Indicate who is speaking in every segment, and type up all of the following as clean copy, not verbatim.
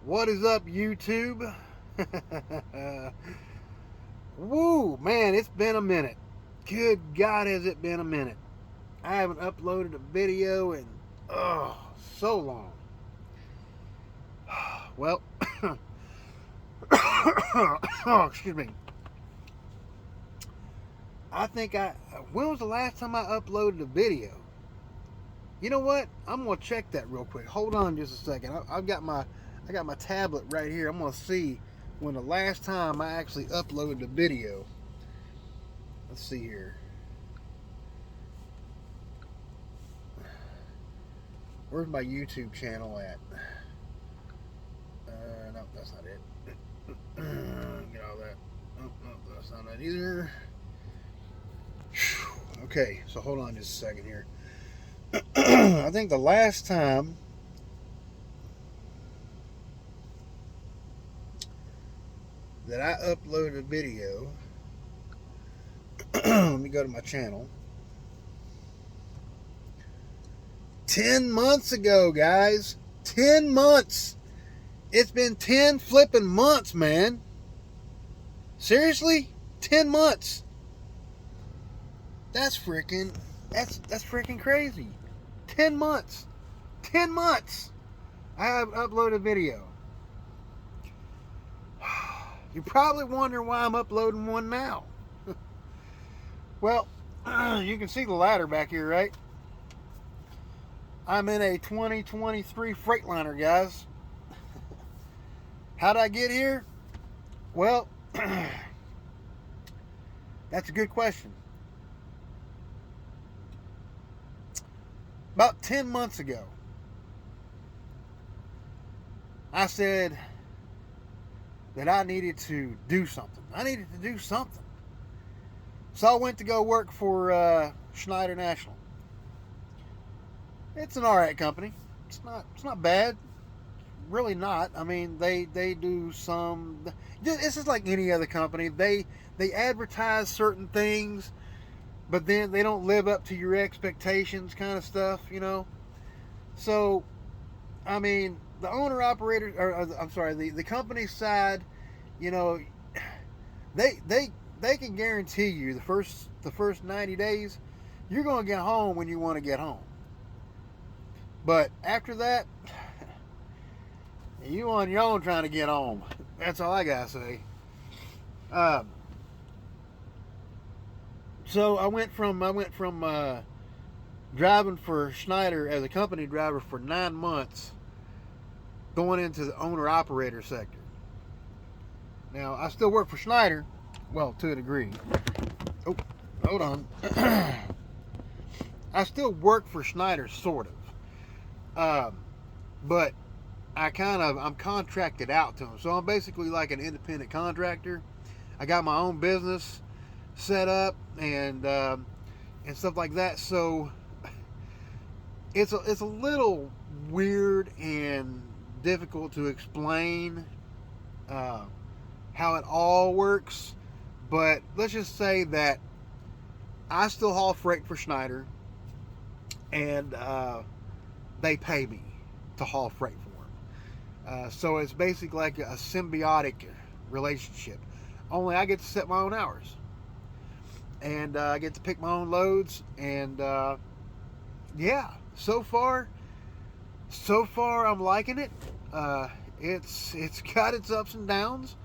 Speaker 1: What is up, YouTube? Woo, man, it's been a minute. Good God, has it been a minute? I haven't uploaded a video in, so long. Well, oh, excuse me. When was the last time I uploaded a video? You know what? I'm gonna check that real quick. Hold on just a second. I got my tablet right here. I'm gonna see when the last time I actually uploaded a video. Let's see here. Where's my YouTube channel at? No, that's not it. Get all that. Oh, no, that's not it either. Okay, so hold on just a second here. I think the last time that I uploaded a video, let me go to my channel. 10 months ago, guys. 10 months. It's been 10 flipping months, man. Seriously? 10 months. That's freaking crazy. 10 months. 10 months. I haven't uploaded a video. You're probably wondering why I'm uploading one now. Well, you can see the ladder back here, right? I'm in a 2023 Freightliner, guys. How'd I get here? Well, that's a good question. About 10 months ago, I said that I needed to do something. So I went to go work for Schneider National. It's an alright company. It's not bad. Really not. I mean, they do some. It's just like any other company. They advertise certain things, but then they don't live up to your expectations, kind of stuff. So, I mean, the owner operator, or I'm sorry, the company side, they can guarantee you the first 90 days, you're going to get home when you want to get home. But after that, you on your own trying to get home. That's all I gotta say. So I went from driving for Schneider as a company driver for 9 months, going into the owner operator sector. Now I still work for Schneider, well, to a degree. Oh, hold on. I still work for Schneider, sort of, but I'm contracted out to them, so I'm basically like an independent contractor. I got my own business set up and stuff like that. So it's a little weird and difficult to explain how it all works. But let's just say that I still haul freight for Schneider, and they pay me to haul freight for them. So it's basically like a symbiotic relationship. Only I get to set my own hours, and I get to pick my own loads. And yeah, so far I'm liking it. It's got its ups and downs.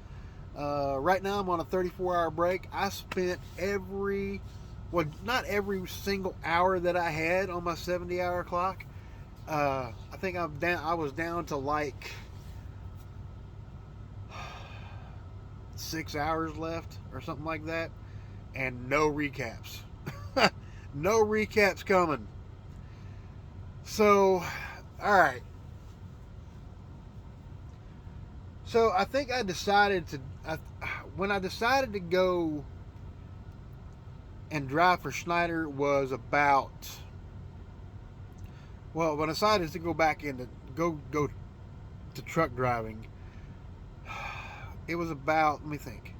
Speaker 1: Right now I'm on a 34-hour break. I spent not every single hour that I had on my 70-hour clock. I think I was down to like 6 hours left or something like that, and no recaps. No recaps coming. So, all right. So I think when I decided to go and drive for Schneider was about, well, when I decided to go back into go to truck driving, it was about, let me think.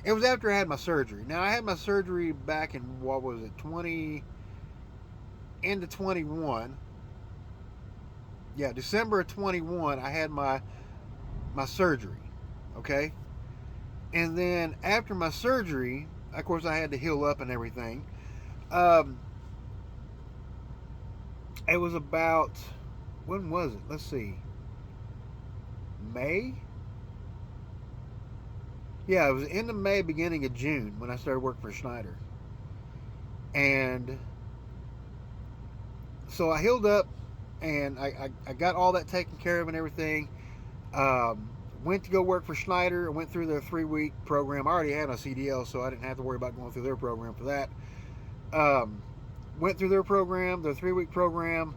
Speaker 1: It was after I had my surgery. Now I had my surgery back in, what was it, into 21. Yeah, December of 21, I had my surgery. Okay, and then after my surgery, of course, I had to heal up and everything. Um, it was about, when was it? Let's see, May. Yeah, it was end of May, beginning of June when I started working for Schneider, and so I healed up, and I got all that taken care of and everything. Um, Went to go work for Schneider. I went through their 3-week program. I already had a CDL, so I didn't have to worry about going through their program for that. Um, Went through their program, their 3-week program.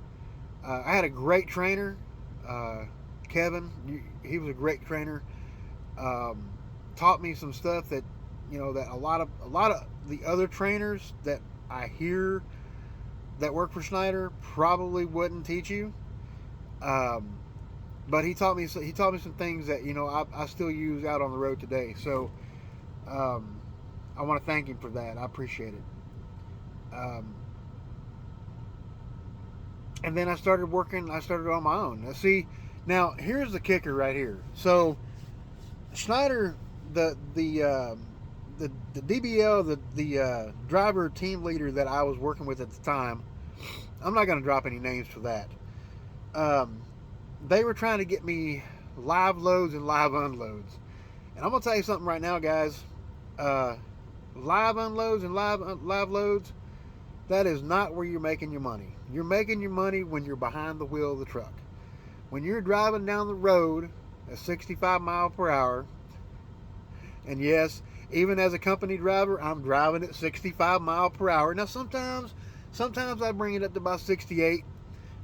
Speaker 1: I had a great trainer, uh, Kevin. He was a great trainer. Um, Taught me some stuff that, that a lot of the other trainers that I hear that work for Schneider probably wouldn't teach you. Um, but he taught me some things that I still use out on the road today. So um, I want to thank him for that. I appreciate it. Um, and then I started working. I started on my own. Now, see, now here's the kicker right here. So Schneider, the DBL, the driver team leader that I was working with at the time. I'm not going to drop any names for that. Um, they were trying to get me live loads and live unloads, and I'm going to tell you something right now, guys. Uh, Live unloads and live loads, that is not where you're making your money. You're making your money when you're behind the wheel of the truck. When you're driving down the road at 65 miles per hour, and yes, even as a company driver, I'm driving at 65 miles per hour. Now sometimes I bring it up to about 68,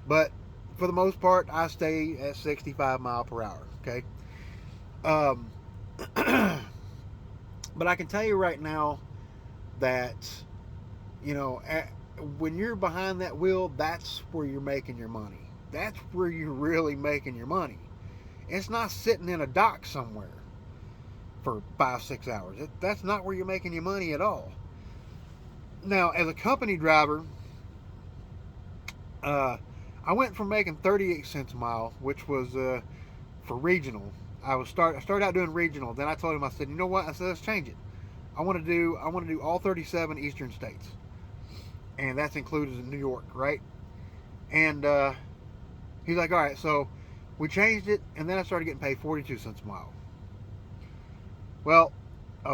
Speaker 1: but for the most part, I stay at 65 miles per hour. Okay. Um, but I can tell you right now that when you're behind that wheel, that's where you're making your money. That's where you're really making your money. It's not sitting in a dock somewhere for 5-6 hours. That's not where you're making your money at all. Now, as a company driver, uh, I went from making 38 cents a mile, which was for regional. I started out doing regional. Then I told him, I said, you know what? I said, let's change it. I want to do all 37 eastern states, and that's included in New York, right? And he's like, all right. So we changed it, and then I started getting paid 42 cents a mile. Well, I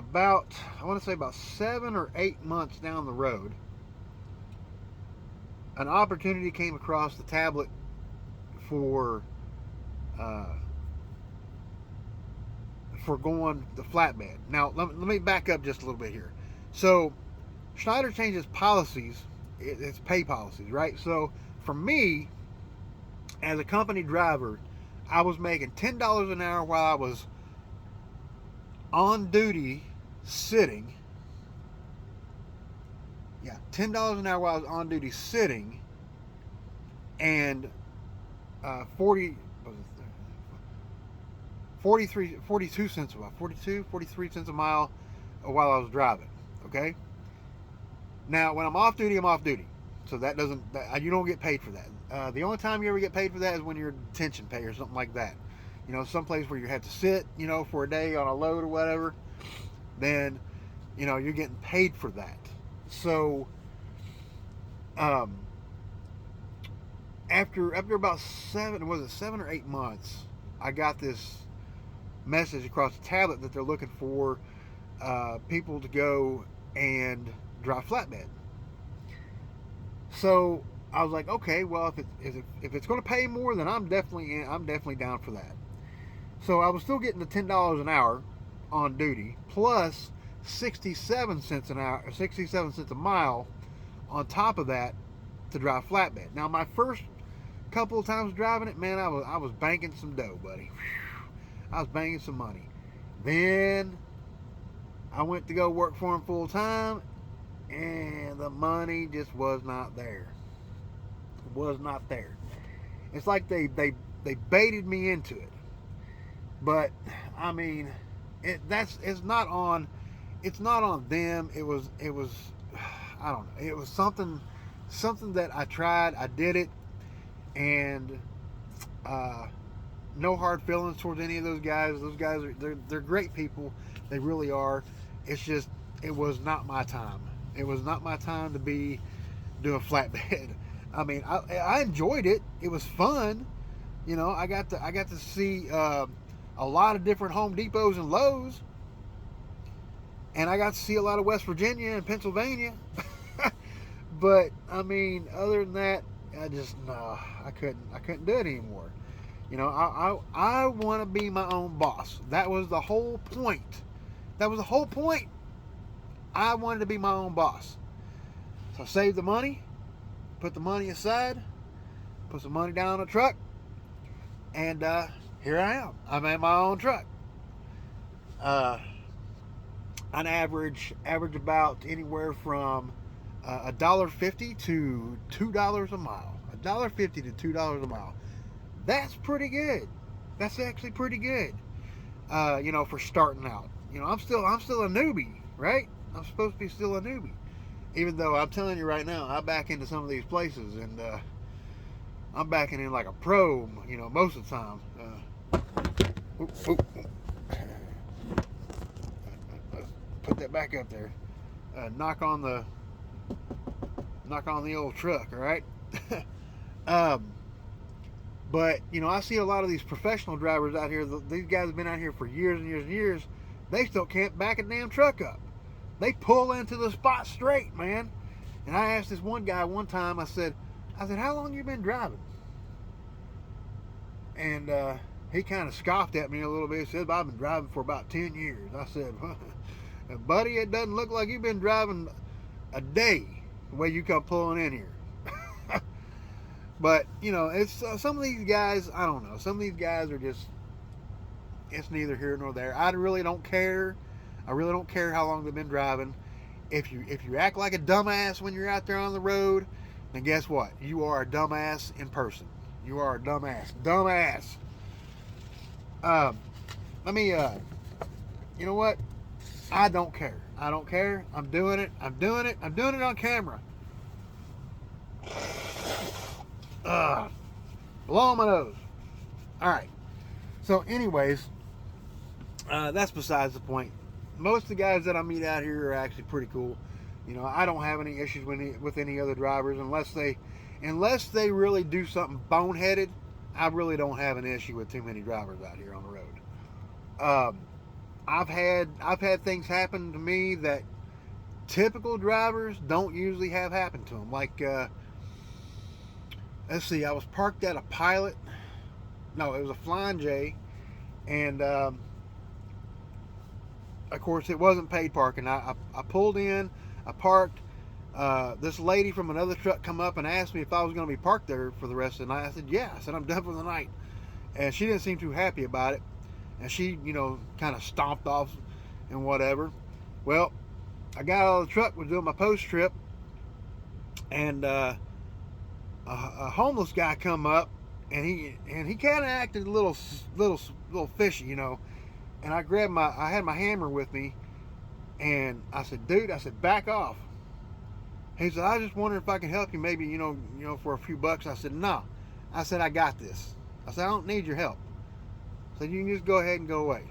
Speaker 1: want to say about 7 or 8 months down the road, an opportunity came across the tablet for uh, going the flatbed. Now, let me back up just a little bit here. So, Schneider changes policies, it's pay policies, right? So, for me, as a company driver, I was making $10 an hour while I was on duty sitting. Yeah, $10 an hour while I was on duty sitting, and 42 cents a mile, 43 cents a mile while I was driving. Okay. Now, when I'm off duty, I'm off duty, so you don't get paid for that. The only time you ever get paid for that is when you're detention pay or something like that. Someplace where you have to sit, for a day on a load or whatever. Then, you're getting paid for that. So, um, after about 7 or 8 months, I got this message across the tablet that they're looking for people to go and drive flatbed. So I was like, okay, well, if it's going to pay more, then I'm definitely down for that. So I was still getting the $10 an hour on duty, plus 67 cents an hour, 67 cents a mile on top of that to drive flatbed. Now, my first couple of times driving it, man, I was banking some dough, buddy. I was banging some money. Then I went to go work for him full time, and the money just was not there. It was not there. It's like they baited me into it. But I mean, it's not on them. It was I don't know. It was something that I tried. I did it, and No hard feelings towards any of those guys. Those guys are they're great people. They really are. It's just it was not my time. It was not my time to be doing flatbed. I mean, I enjoyed it. It was fun. You know, I got to see a lot of different Home Depots and Lowe's, and I got to see a lot of West Virginia and Pennsylvania. But I mean, other than that, I just no, I couldn't do it anymore. You know, I want to be my own boss. That was the whole point. That was the whole point. I wanted to be my own boss. So I saved the money, put the money aside, put some money down on the truck, and here I am. I'm in my own truck. On average about anywhere from $1.50 to $2 a mile. $1.50 to $2 a mile. That's pretty good. That's actually pretty good. You know, for starting out. You know, I'm still a newbie, right? I'm supposed to be still a newbie. Even though I'm telling you right now, I back into some of these places and I'm backing in like a pro, you know, most of the time. Put that back up there. Knock on the old truck, all right? But you know, I see a lot of these professional drivers out here. These guys have been out here for years and years and years. They still can't back a damn truck up. They pull into the spot straight, man. And I asked this one guy one time. I said, "How long you been driving?" And he kind of scoffed at me a little bit. He said, "I've been driving for about 10 years." I said, "Buddy, it doesn't look like you've been driving a day the way you come pulling in here." But you know, it's some of these guys. I don't know. Some of these guys are just. It's neither here nor there. I really don't care. I really don't care how long they've been driving. If you act like a dumbass when you're out there on the road, then guess what? You are a dumbass in person. You are a dumbass. Dumbass. Let me. You know what? I don't care. I don't care. I'm doing it. I'm doing it. I'm doing it on camera. Blow my nose. All right. So, anyways, that's besides the point. Most of the guys that I meet out here are actually pretty cool. You know, I don't have any issues with any other drivers unless they really do something boneheaded. I really don't have an issue with too many drivers out here on the road. I've had things happen to me that typical drivers don't usually have happen to them. Like, let's see, I was parked at a Pilot. No, it was a Flying J, and of course it wasn't paid parking. I pulled in, I parked. This lady from another truck come up and asked me if I was going to be parked there for the rest of the night. I said, yeah. I said, I'm done for the night. And she didn't seem too happy about it. And she, you know, kind of stomped off and whatever. Well, I got out of the truck, was doing my post trip, and a homeless guy come up, and he kind of acted a little fishy, you know. And I had my hammer with me, and I said, dude, I said, back off. He said, I was just wondering if I can help you, maybe, you know, for a few bucks. I said, no. I said, I got this. I said, I don't need your help. I said, you can just go ahead and go away.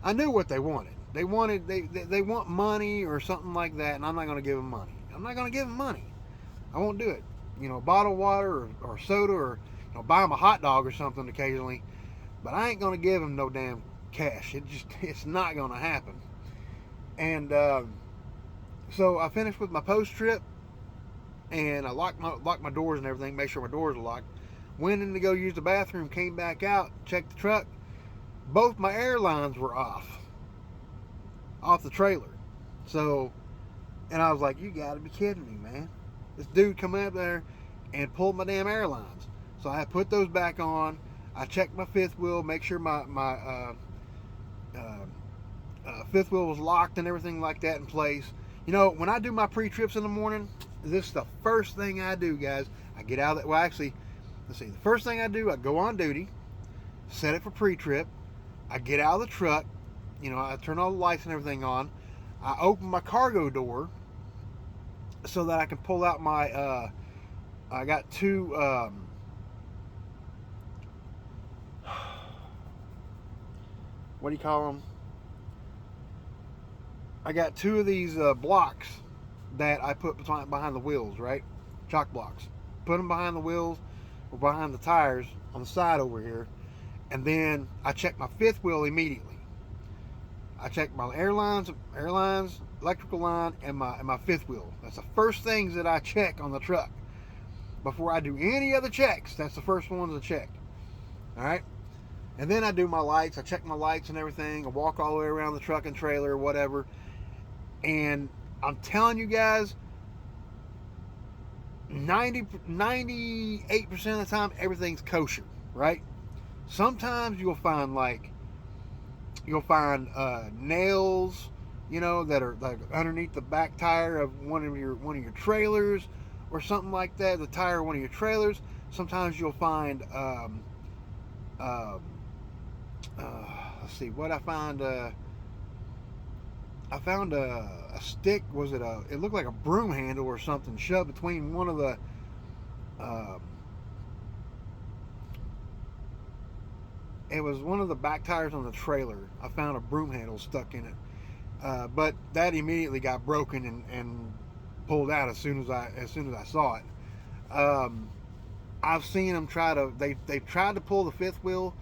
Speaker 1: I knew what they wanted. They want money or something like that, and I'm not going to give them money. I'm not going to give them money. I won't do it. You know, bottled water or soda, or you know, buy them a hot dog or something occasionally. But I ain't going to give them no damn cash. It's not going to happen. And so I finished with my post trip, and I locked my doors and everything, make sure my doors are locked. Went in to go use the bathroom, came back out, checked the truck. Both my air lines were off the trailer. So, and I was like, you got to be kidding me, man. This dude come out there and pulled my damn air lines. So I put those back on. I checked my fifth wheel, make sure my fifth wheel was locked and everything like that in place. You know, when I do my pre-trips in the morning, this is the first thing I do, guys. I get out of that. Well, actually, let's see. The first thing I do, I go on duty, set it for pre-trip. I get out of the truck. You know, I turn all the lights and everything on. I open my cargo door so that I can pull out my. I got two what do you call them? I got two of these blocks that I put behind the wheels, right? Chalk blocks. Put them behind the wheels or behind the tires on the side over here, and then I check my fifth wheel immediately. I check my airlines, electrical line, and my fifth wheel. That's the first things that I check on the truck before I do any other checks. That's the first ones to check. All right, and then I do my lights. I check my lights and everything. I walk all the way around the truck and trailer or whatever. And I'm telling you guys, 98% of the time, everything's kosher, right? Sometimes you'll find nails, that are like underneath the back tire of one of your trailers or something like that. The tire of one of your trailers. Sometimes you'll find, let's see what I found. I found a stick. It looked like a broom handle or something shoved between one of the. It was one of the back tires on the trailer. I found a broom handle stuck in it, but that immediately got broken and pulled out as soon as I saw it. I've seen them they've tried to pull the fifth wheel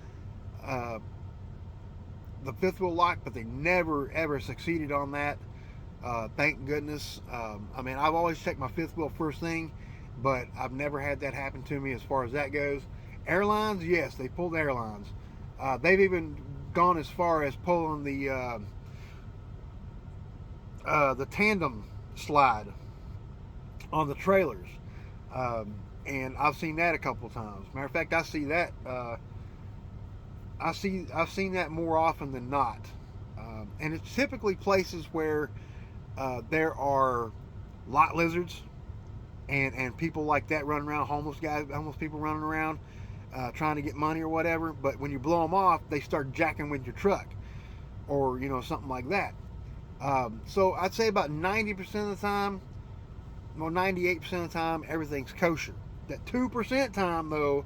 Speaker 1: lock, but they never ever succeeded on that. Thank goodness. I've always checked my fifth wheel first thing, but I've never had that happen to me as far as that goes. Airlines, yes, they pulled airlines. They've even gone as far as pulling the tandem slide on the trailers, and I've seen that a couple of times. Matter of fact, I see that. I've seen that more often than not, and it's typically places where there are lot lizards and people like that running around, homeless people running around trying to get money or whatever. But when you blow them off, they start jacking with your truck, or something like that. So I'd say about 90% of the time, well, 98% of the time, everything's kosher. That 2% time though,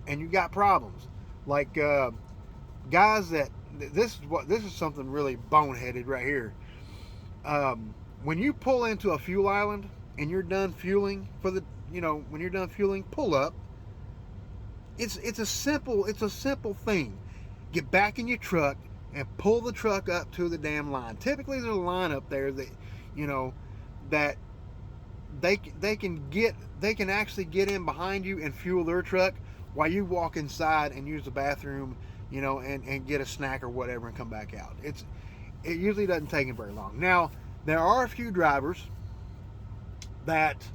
Speaker 1: and you got problems. Like guys this is something really boneheaded right here. When you pull into a fuel island and you're done fueling when you're done fueling, pull up. It's a simple thing. Get back in your truck and pull the truck up to the damn line. Typically there's a line up there that that they can actually get in behind you and fuel their truck while you walk inside and use the bathroom, and get a snack or whatever and come back out. It usually doesn't take them very long. Now, there are a few drivers that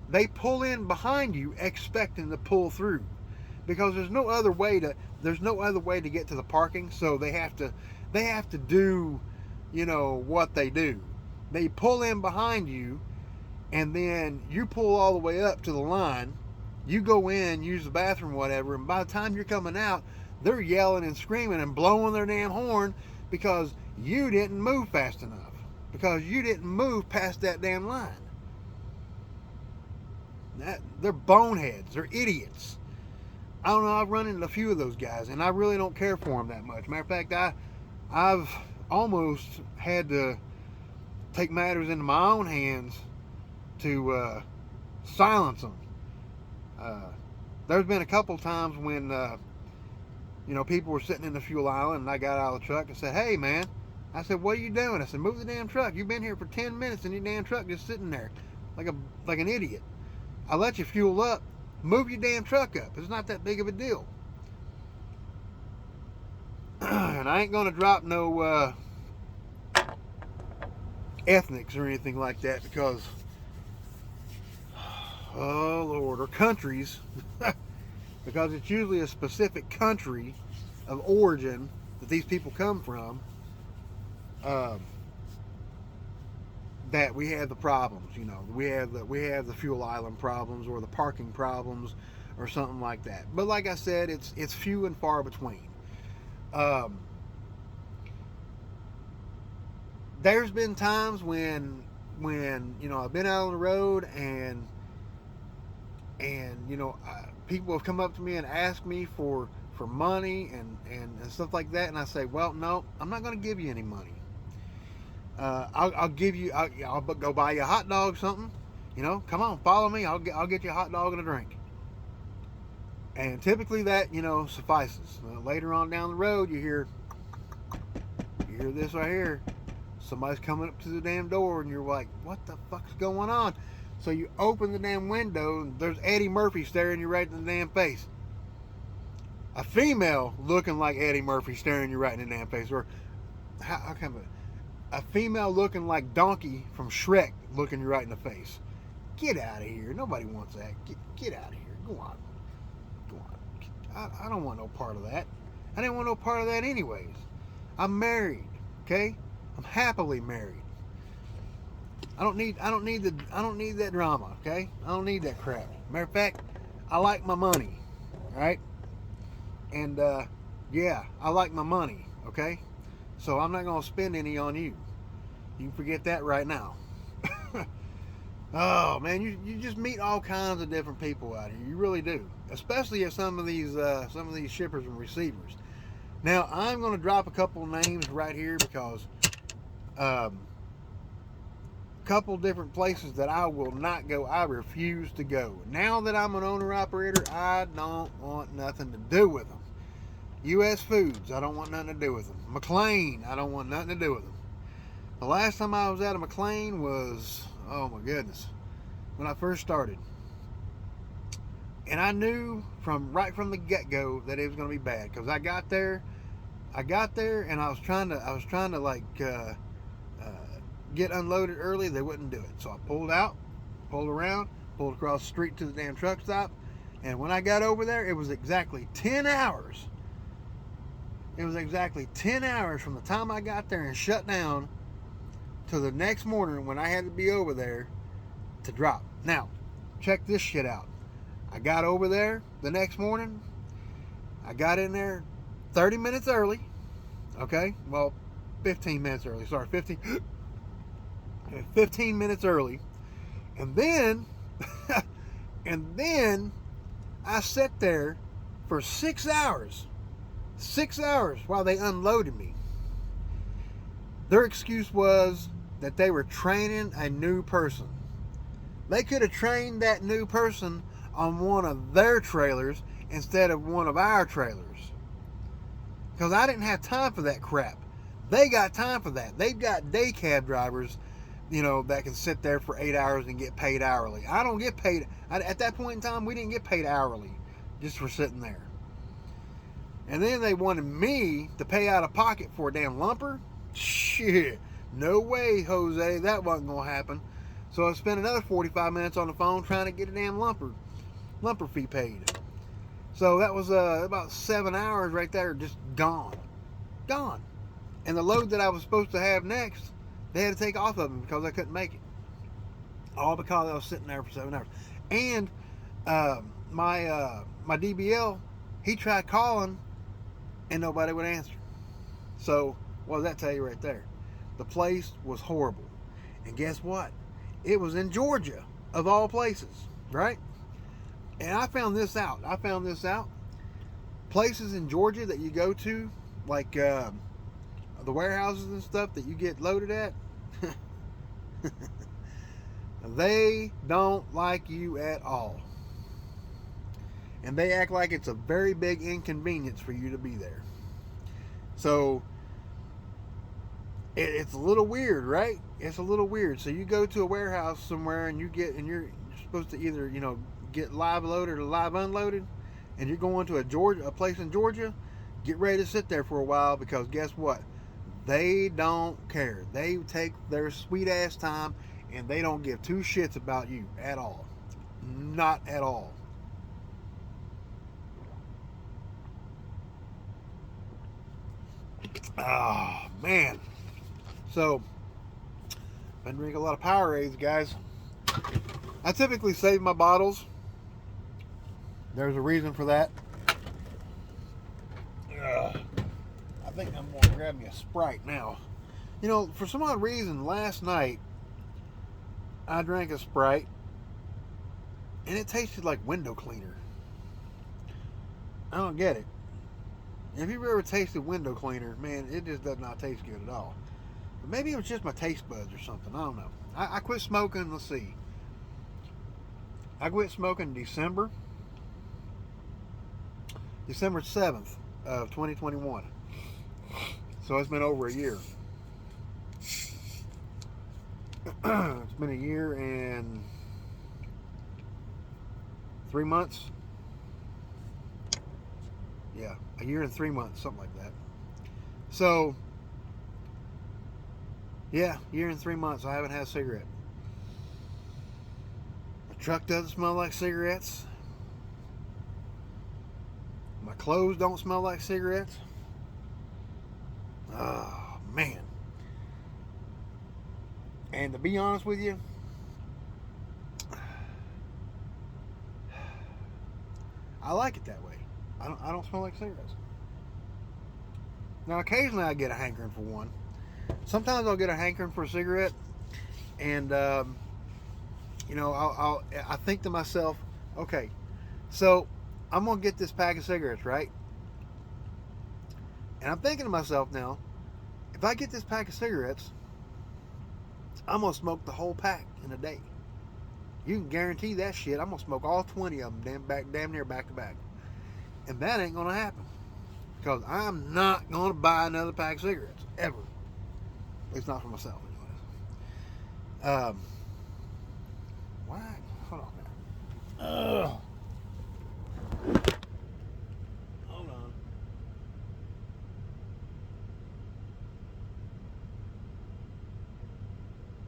Speaker 1: they pull in behind you expecting to pull through, because there's no other way to get to the parking, so they have to do what they do. They pull in behind you, and then you pull all the way up to the line. You go in, use the bathroom, whatever, and by the time you're coming out, they're yelling and screaming and blowing their damn horn because you didn't move fast enough, because you didn't move past that damn line. They're boneheads. They're idiots. I don't know. I've run into a few of those guys, and I really don't care for them that much. Matter of fact, I've almost had to take matters into my own hands to silence them. There's been a couple times when people were sitting in the fuel island, and I got out of the truck and said, "Hey, man," I said, "what are you doing?" I said, "Move the damn truck. You've been here for 10 minutes and your damn truck just sitting there like an idiot. I let you fuel up. Move your damn truck up. It's not that big of a deal." And I ain't gonna drop no ethnics or anything like that, because oh Lord, or countries, because it's usually a specific country of origin that these people come from, that we have the problems. We have the fuel island problems or the parking problems or something like that. But like I said, it's few and far between. There's been times when I've been out on the road and people have come up to me and asked me for for money and stuff like that. And I say, well, no, I'm not going to give you any money. I'll give you, I'll go buy you a hot dog, something. You know, come on, follow me. I'll get you a hot dog and a drink. And typically that, you know, suffices. Later on down the road, you hear this right here. Somebody's coming up to the damn door, and you're like, what the fuck's going on? So you open the damn window, and there's Eddie Murphy staring you right in the damn face. A female looking like Eddie Murphy staring you right in the damn face. Or how come a female looking like Donkey from Shrek looking you right in the face. Get out of here. Nobody wants that. Get out of here. Go on. I don't want no part of that. I didn't want no part of that anyways. I'm married, okay? I'm happily married. I don't need that drama, okay? I don't need that crap. Matter of fact, I like my money, all right? And yeah, I like my money, okay? So I'm not gonna spend any on you. You can forget that right now. Oh man, you just meet all kinds of different people out here. You really do, especially at some of these shippers and receivers. Now I'm going to drop a couple names right here because couple different places that I will not go. I refuse to go. Now that I'm an owner operator, I don't want nothing to do with them. U.S. Foods, I don't want nothing to do with them. McLean, I don't want nothing to do with them. The last time I was at a McLean was, oh my goodness, when I first started. And I knew right from the get-go that it was going to be bad, because I got there and I was trying to like get unloaded early. They wouldn't do it. So I pulled around, pulled across the street to the damn truck stop. And when I got over there, it was exactly 10 hours. It was exactly 10 hours from the time I got there and shut down to the next morning when I had to be over there to drop. Now, check this shit out. I got over there the next morning. I got in there 30 minutes early. Okay? Well, 15 minutes early. Sorry, 15 minutes early. And then I sat there for 6 hours. 6 hours while they unloaded me. Their excuse was that they were training a new person. They could have trained that new person on one of their trailers instead of one of our trailers. Because I didn't have time for that crap. They got time for that. They've got day cab drivers, you know, that can sit there for 8 hours and get paid hourly. I don't get paid. At that point in time, we didn't get paid hourly just for sitting there. And then they wanted me to pay out of pocket for a damn lumper? Shit. No way, Jose. That wasn't going to happen. So I spent another 45 minutes on the phone trying to get a damn lumper fee paid. So that was about 7 hours right there just gone. Gone. And the load that I was supposed to have next, they had to take off of them because I couldn't make it. All because I was sitting there for 7 hours. And my DBL, he tried calling and nobody would answer. So what does that tell you right there? The place was horrible. And guess what? It was in Georgia, of all places, right? And I found this out. Places in Georgia that you go to, like the warehouses and stuff that you get loaded at, they don't like you at all. And they act like it's a very big inconvenience for you to be there. So it's a little weird, right? It's a little weird. So you go to a warehouse somewhere and you're supposed to either, you know, get live loaded or live unloaded, and you're going to a place in Georgia. Get ready to sit there for a while, because guess what? They don't care. They take their sweet ass time and they don't give two shits about you at all. Not at all. Oh, man. So, I drink a lot of Powerades, guys. I typically save my bottles. There's a reason for that. I think I'm going to grab me a Sprite now. You know, for some odd reason, last night, I drank a Sprite, and it tasted like window cleaner. I don't get it. If you've ever tasted window cleaner, man, it just does not taste good at all. But maybe it was just my taste buds or something. I don't know. I quit smoking. Let's see. I quit smoking December 7th of 2021. So it's been over a year. It's been a year and 3 months. Yeah, a year and 3 months, something like that. So, yeah, year and 3 months I haven't had a cigarette. My truck doesn't smell like cigarettes. My clothes don't smell like cigarettes. Oh, man. And to be honest with you, I like it that way. I don't smell like cigarettes. Now, occasionally I get a hankering for one. Sometimes I'll get a hankering for a cigarette, and you know, I think to myself, okay, so I'm gonna get this pack of cigarettes, right? And I'm thinking to myself now, if I get this pack of cigarettes, I'm gonna smoke the whole pack in a day. You can guarantee that shit. I'm gonna smoke all 20 of them damn near back to back. And that ain't gonna happen. Because I'm not gonna buy another pack of cigarettes. Ever. At least not for myself, anyways. Why? Hold on now. Hold on.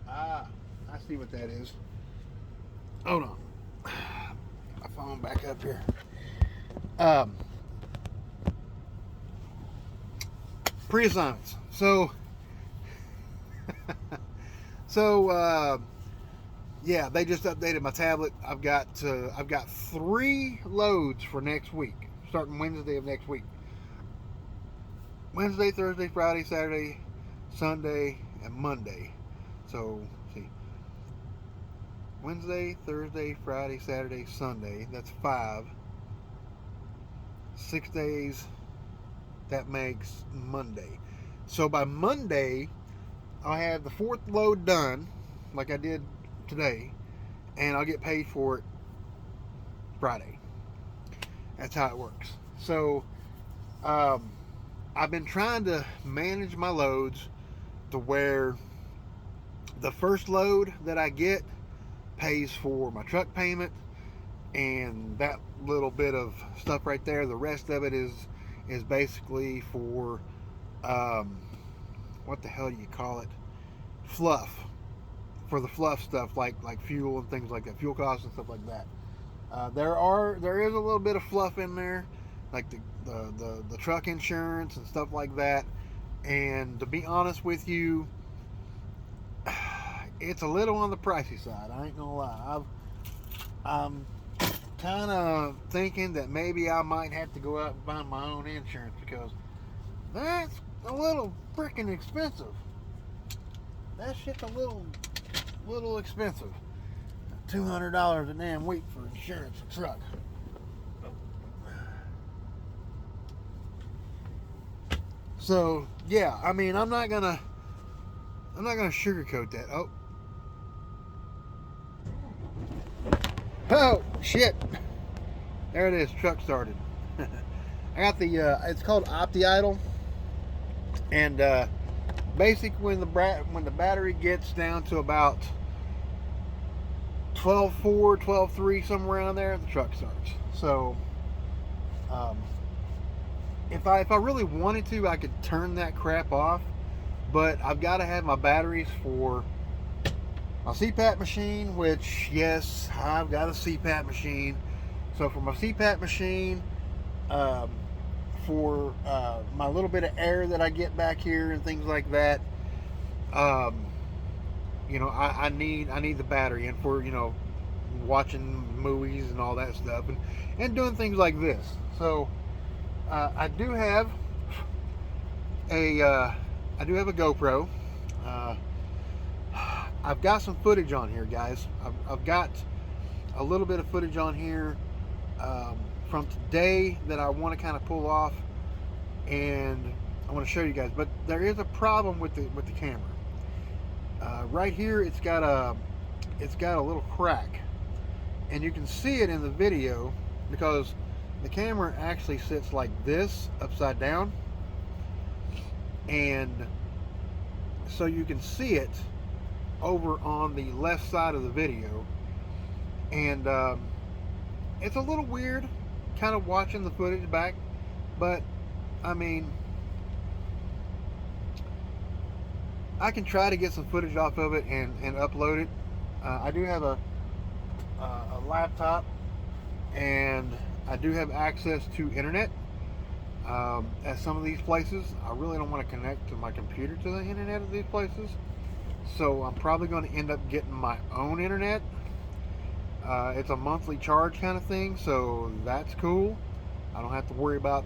Speaker 1: Ah, I see what that is. Hold on. Get my phone back up here. Pre-assignments. Yeah, they just updated my tablet. I've got 3 loads for next week, starting Wednesday of next week. Wednesday, Thursday, Friday, Saturday, Sunday, and Monday. So, see, Wednesday, Thursday, Friday, Saturday, Sunday. That's 5. 6 days. That makes Monday. So by Monday, I'll have the 4th load done, like I did today, and I'll get paid for it Friday. That's how it works. So I've been trying to manage my loads to where the first load that I get pays for my truck payment and that little bit of stuff right there. The rest of it is basically for what the hell do you call it? Fluff. For the fluff stuff like fuel and things like that, fuel costs and stuff like that. There is a little bit of fluff in there, like the truck insurance and stuff like that. And to be honest with you, it's a little on the pricey side. I ain't gonna lie. I'm kind of thinking that maybe I might have to go out and find my own insurance because that's a little freaking expensive. That shit's a little expensive. $200 a damn week for insurance a truck. So yeah, I mean, I'm not gonna sugarcoat that. Oh shit! There it is. Truck started. I got the. It's called OptiIdle, and basically when the battery gets down to about 12.4, 12.3, somewhere around there, the truck starts. So, if I really wanted to, I could turn that crap off, but I've got to have my batteries for my CPAP machine, which, yes, I've got a CPAP machine. So for my CPAP machine, for my little bit of air that I get back here and things like that, you know, I need the battery, and for, you know, watching movies and all that stuff, and doing things like this. So I do have a GoPro. I've got some footage on here, guys. I've got a little bit of footage on here from today that I want to kind of pull off and I want to show you guys. But there is a problem with the camera. Right here, it's got a little crack, and you can see it in the video because the camera actually sits like this, upside down, and so you can see it over on the left side of the video, and it's a little weird kind of watching the footage back, but I mean, I can try to get some footage off of it and upload it. I do have a laptop, and I do have access to internet at some of these places. I really don't want to connect to my computer to the internet at these places, so I'm probably going to end up getting my own internet. It's a monthly charge kind of thing, so that's cool. I don't have to worry about,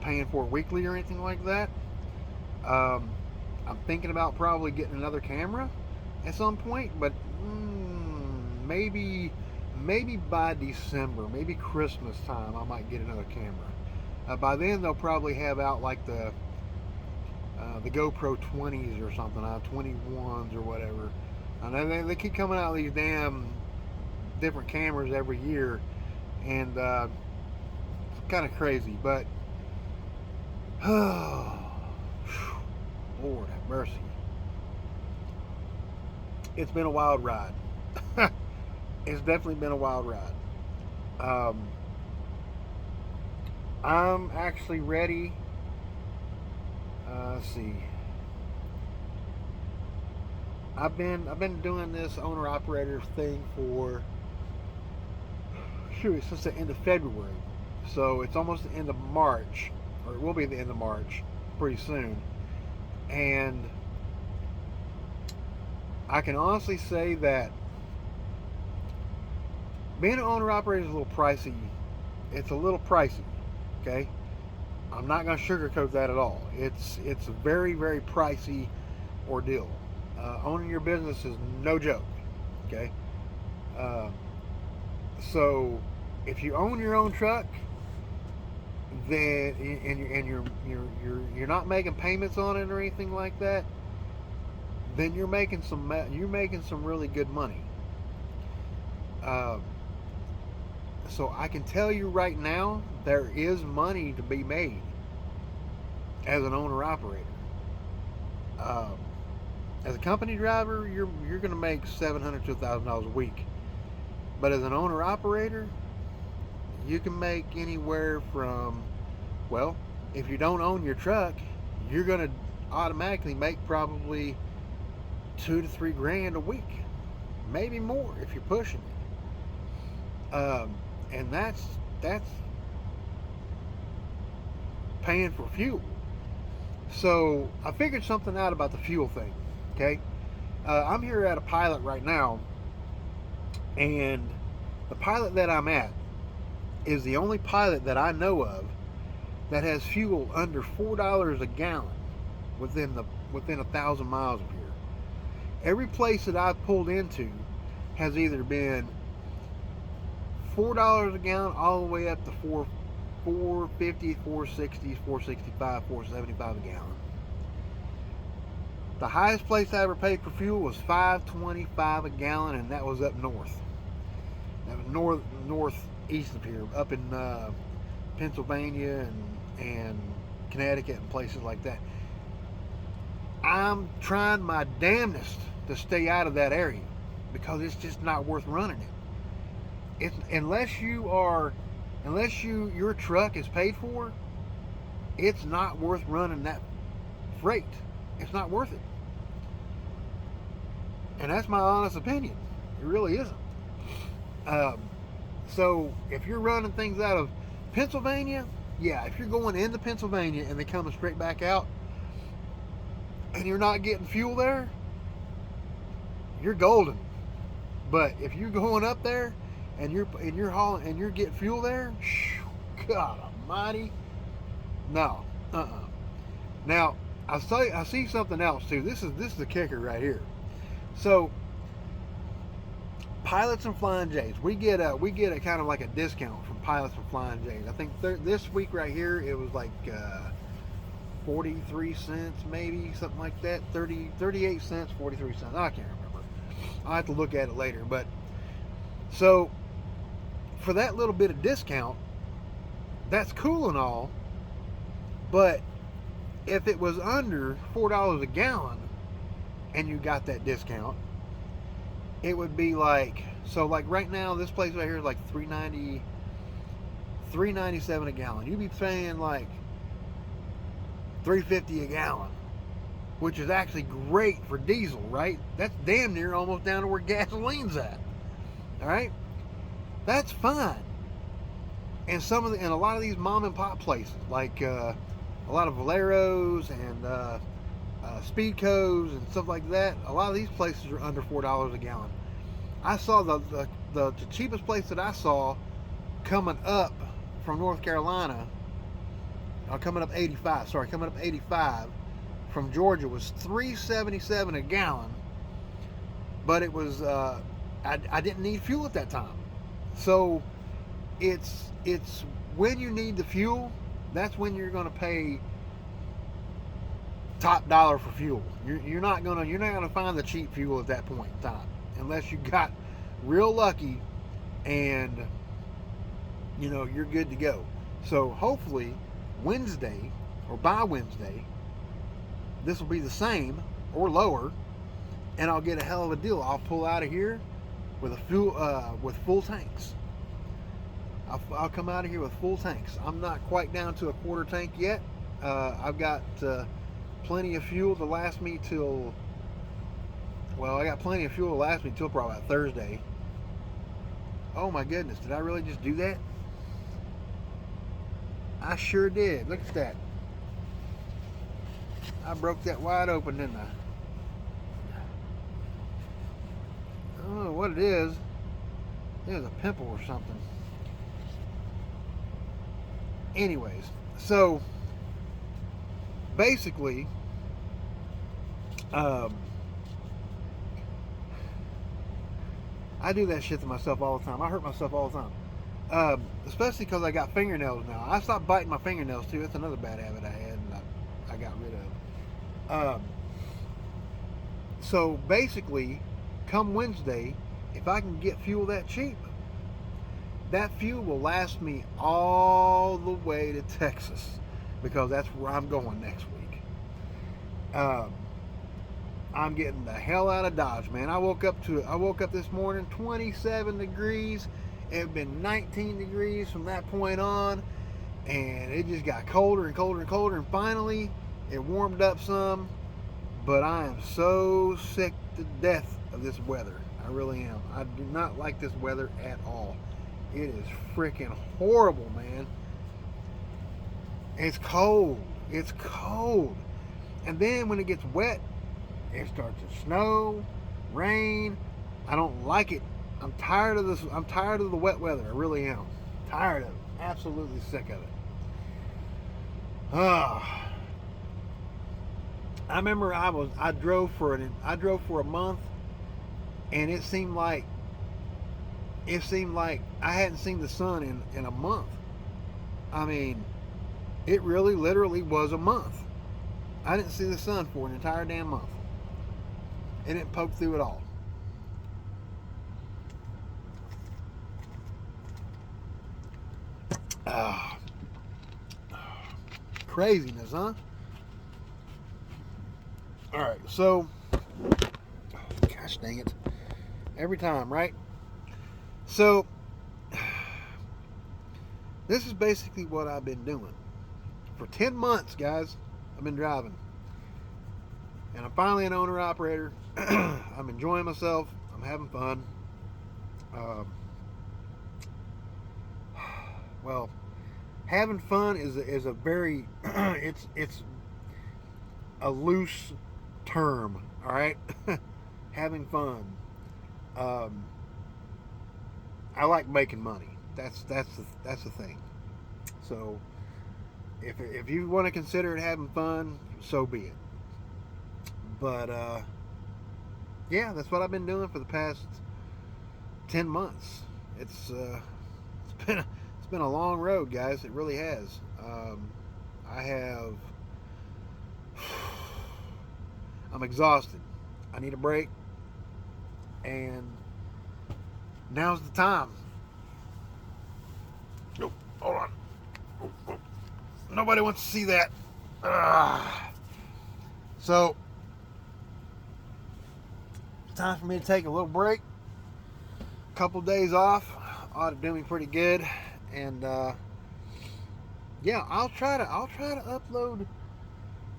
Speaker 1: paying for it weekly or anything like that. I'm thinking about probably getting another camera at some point, but maybe by December, maybe Christmas time, I might get another camera. By then, they'll probably have out like the GoPro 20s or something, 21s or whatever. I know they keep coming out with these damn different cameras every year, and it's kind of crazy, but oh, Lord have mercy. It's been a wild ride. It's definitely been a wild ride. I'm actually ready. Let's see. I've been doing this owner operator thing for since the end of February. So it's almost the end of March, or it will be the end of March pretty soon. And I can honestly say that being an owner operator is a little pricey. It's a little pricey, okay? I'm not going to sugarcoat that at all. It's a very, very pricey ordeal. Owning your business is no joke, okay? So if you own your own truck, then and you're not making payments on it or anything like that, then you're making some really good money. So I can tell you right now, there is money to be made as an owner operator. As a company driver, you're going to make $700 to $1,000 a week, but as an owner operator, you can make anywhere from, well, if you don't own your truck, you're going to automatically make probably $2 to $3 grand a week, maybe more if you're pushing it. And that's paying for fuel. So I figured something out about the fuel thing. Okay, I'm here at a pilot right now, and the pilot that I'm at is the only pilot that I know of that has fuel under $4 a gallon within 1,000 miles of here. Every place that I've pulled into has either been $4 a gallon all the way up to $4.50, $4.60, $4.65, $4.75 a gallon. The highest place I ever paid for fuel was $5.25 a gallon, and that was up north. That was northeast of here, up in Pennsylvania and Connecticut and places like that. I'm trying my damnedest to stay out of that area because it's just not worth running it. Unless your truck is paid for, it's not worth running that freight. It's not worth it. And that's my honest opinion. It really isn't. So if you're running things out of Pennsylvania, yeah, if you're going into Pennsylvania and then coming straight back out and you're not getting fuel there, you're golden. But if you're going up there and you're hauling and you're getting fuel there, God almighty, no. Now I see something else too. This is the kicker right here. So Pilots and Flying J's. We get a kind of like a discount from Pilots and Flying J's. I think this week right here it was like 43 cents, maybe something like that. 38 cents, 43 cents. I can't remember. I'll have to look at it later. But so for that little bit of discount, that's cool and all. But if it was under $4 a gallon and you got that discount, it would be like, so like right now this place right here is like $3.97 a gallon. You'd be paying like $3.50 a gallon, which is actually great for diesel, right? That's damn near almost down to where gasoline's at. All right, that's fine. And and a lot of these mom and pop places, like a lot of Valeros and Speedcos and stuff like that, a lot of these places are under $4 a gallon. I saw the cheapest place that I saw coming up from North Carolina, coming up 85 from Georgia, was $3.77 a gallon, but it was I didn't need fuel at that time. So it's when you need the fuel, that's when you're going to pay top dollar for fuel. You're not gonna find the cheap fuel at that point in time, unless you got real lucky and you're good to go. So hopefully Wednesday or by Wednesday, this will be the same or lower, and I'll get a hell of a deal. I'll pull out of here with with full tanks. I'll come out of here with full tanks. I'm not quite down to a quarter tank yet. I've got plenty of fuel to last me till, I got plenty of fuel to last me till probably about Thursday. Oh my goodness, did I really just do that? I sure did. Look at that. I broke that wide open, didn't I? I don't know what it is. It was a pimple or something. Anyways, so basically, I do that shit to myself all the time. I hurt myself all the time, especially because I got fingernails now. I stopped biting my fingernails too. That's another bad habit I had, and I got rid of. So basically, come Wednesday, if I can get fuel that cheap, that fuel will last me all the way to Texas, because that's where I'm going next week. I'm getting the hell out of Dodge, man. I woke up this morning 27 degrees. It had been 19 degrees from that point on, and it just got colder and colder and colder, and finally it warmed up some. But I am so sick to death of this weather. I really am. I do not like this weather at all. It is freaking horrible, man. It's cold. It's cold. And then when it gets wet, it starts to snow, rain. I don't like it. I'm tired of this. I'm tired of the wet weather. I really am. Tired of it. Absolutely sick of it. I remember I drove for a month, and it seemed like I hadn't seen the sun in a month. I mean, it really literally was a month. I didn't see the sun for an entire damn month. It didn't poke through at all. Craziness, huh? Alright, so, gosh dang it. Every time, right? So, this is basically what I've been doing. For 10 months, guys, I've been driving. And I'm finally an owner-operator. I'm enjoying myself. I'm having fun. Well, having fun is a very it's a loose term, all right? Having fun. I like making money. That's the thing. So if you want to consider it having fun, so be it. But yeah, that's what I've been doing for the past 10 months. It's it's been a long road, guys. It really has. I have. I'm exhausted. I need a break, and now's the time. Nope. Hold on. Nobody wants to see that. So, it's time for me to take a little break. A couple days off ought to do me pretty good, and yeah, I'll try to upload.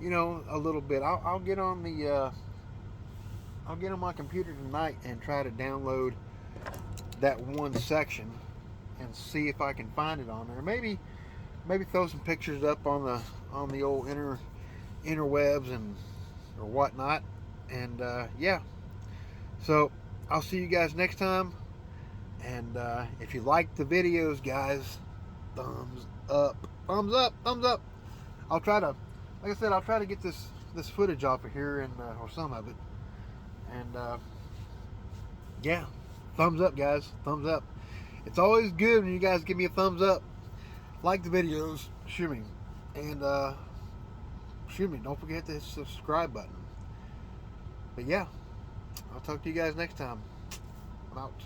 Speaker 1: You know, a little bit. I'll get on the. I'll get on my computer tonight and try to download that one section and see if I can find it on there. Maybe throw some pictures up on the old interwebs and or whatnot. And yeah, so I'll see you guys next time. And if you like the videos, guys, thumbs up, thumbs up, thumbs up. I'll try to, like I said, I'll try to get this footage off of here and or some of it. And yeah, thumbs up, guys, thumbs up. It's always good when you guys give me a thumbs up. Like the videos, shoot me, and shoot me. Don't forget to hit the subscribe button. But yeah, I'll talk to you guys next time. I'm out.